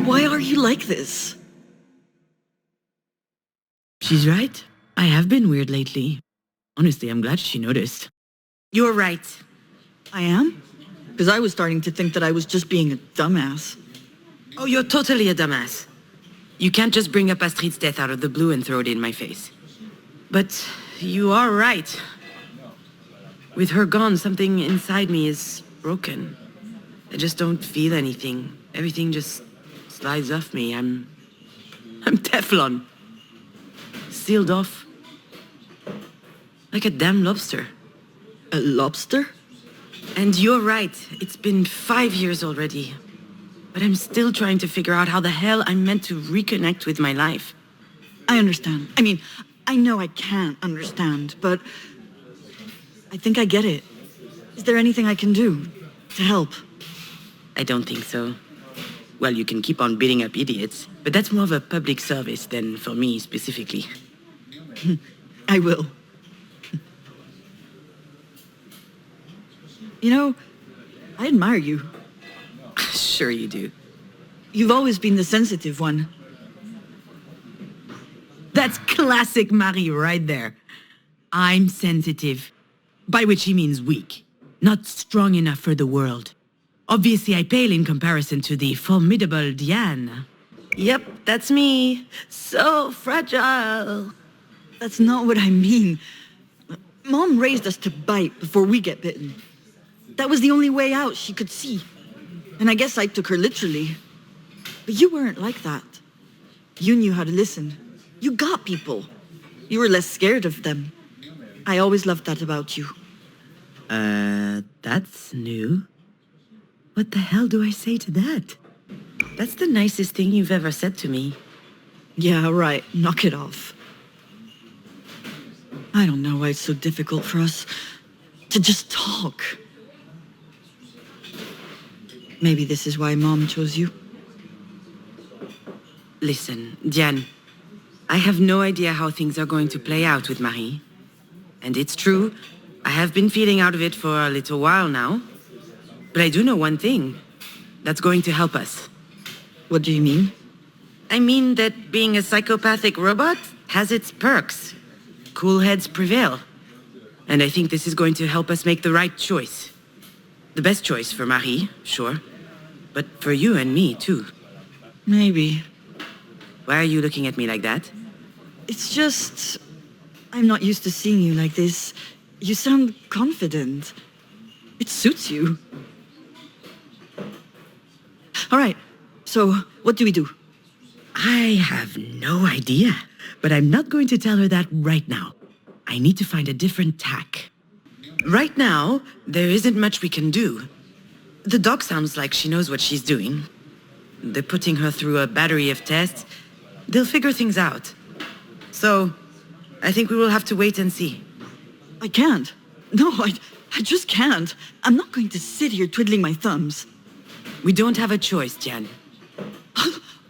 Why are you like this? She's right. I have been weird lately. Honestly, I'm glad she noticed. You're right. I am? Because I was starting to think that I was just being a dumbass. Oh, you're totally a dumbass. You can't just bring up Astrid's death out of the blue and throw it in my face. But you are right. With her gone, something inside me is broken. I just don't feel anything. Everything just slides off me. I'm Teflon. Sealed off. Like a damn lobster. A lobster? And you're right. It's been 5 years already. But I'm still trying to figure out how the hell I'm meant to reconnect with my life. I understand. I mean, I know I can't understand, but I think I get it. Is there anything I can do to help? I don't think so. Well, you can keep on beating up idiots, but that's more of a public service than for me specifically. I will. You know, I admire you. Sure you do. You've always been the sensitive one. That's classic Marie right there. I'm sensitive. By which he means weak. Not strong enough for the world. Obviously, I pale in comparison to the formidable Diane. Yep, that's me. So fragile. That's not what I mean. Mom raised us to bite before we get bitten. That was the only way out she could see. And I guess I took her literally. But you weren't like that. You knew how to listen. You got people. You were less scared of them. I always loved that about you. That's new. What the hell do I say to that? That's the nicest thing you've ever said to me. Yeah, right. Knock it off. I don't know why it's so difficult for us to just talk. Maybe this is why Mom chose you. Listen, Diane, I have no idea how things are going to play out with Marie. And it's true, I have been feeling out of it for a little while now. But I do know one thing. That's going to help us. What do you mean? I mean that being a psychopathic robot has its perks. Cool heads prevail. And I think this is going to help us make the right choice. The best choice for Marie, sure. But for you and me, too. Maybe. Why are you looking at me like that? It's just... I'm not used to seeing you like this. You sound confident. It suits you. All right, so what do we do? I have no idea, but I'm not going to tell her that right now. I need to find a different tack. Right now, there isn't much we can do. The doc sounds like she knows what she's doing. They're putting her through a battery of tests. They'll figure things out. So, I think we will have to wait and see. I can't. No, I just can't. I'm not going to sit here twiddling my thumbs. We don't have a choice, Jen.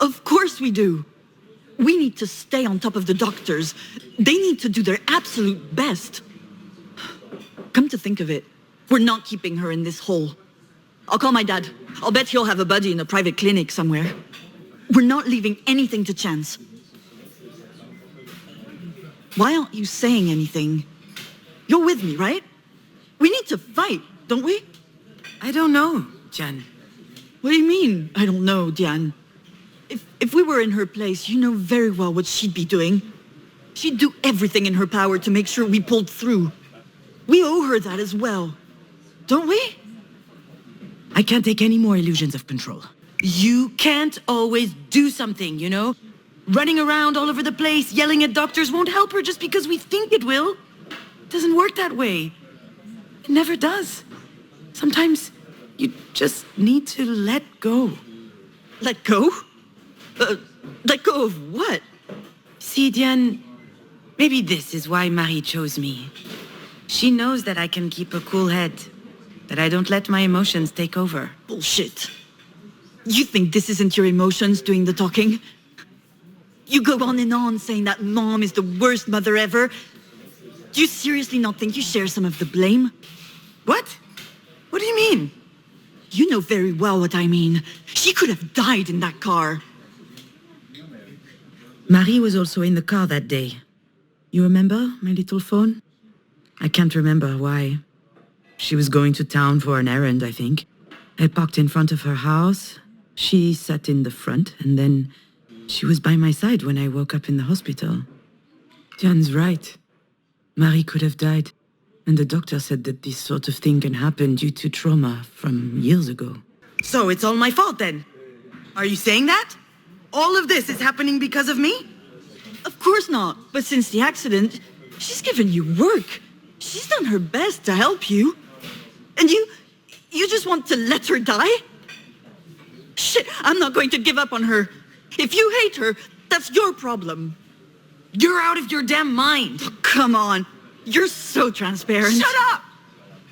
Of course we do. We need to stay on top of the doctors. They need to do their absolute best. Come to think of it, we're not keeping her in this hole. I'll call my dad. I'll bet he'll have a buddy in a private clinic somewhere. We're not leaving anything to chance. Why aren't you saying anything? You're with me, right? We need to fight, don't we? I don't know, Jen. What do you mean, I don't know, Diane? If we were in her place, you know very well what she'd be doing. She'd do everything in her power to make sure we pulled through. We owe her that as well, don't we? I can't take any more illusions of control. You can't always do something, you know? Running around all over the place, yelling at doctors won't help her just because we think it will. It doesn't work that way. It never does. Sometimes you just need to let go. Let go? Let go of what? See, Diane, maybe this is why Marie chose me. She knows that I can keep a cool head, that I don't let my emotions take over. Bullshit. You think this isn't your emotions doing the talking? You go on and on saying that Mom is the worst mother ever. Do you seriously not think you share some of the blame? What? What do you mean? You know very well what I mean. She could have died in that car. Marie was also in the car that day. You remember my little phone? I can't remember why. She was going to town for an errand, I think. I parked in front of her house. She sat in the front, and then she was by my side when I woke up in the hospital. Diane's right. Marie could have died. And the doctor said that this sort of thing can happen due to trauma from years ago. So it's all my fault then? Are you saying that? All of this is happening because of me? Of course not. But since the accident, she's given you work. She's done her best to help you. And you just want to let her die? Shit, I'm not going to give up on her. If you hate her, that's your problem. You're out of your damn mind. Come on. You're so transparent. Shut up!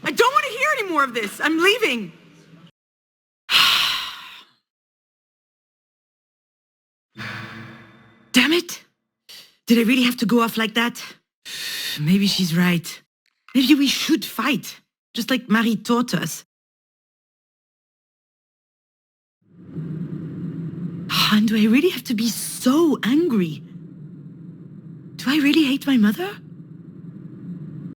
I don't want to hear any more of this. I'm leaving. Damn it! Did I really have to go off like that? Maybe she's right. Maybe we should fight, just like Marie taught us. And do I really have to be so angry? Do I really hate my mother?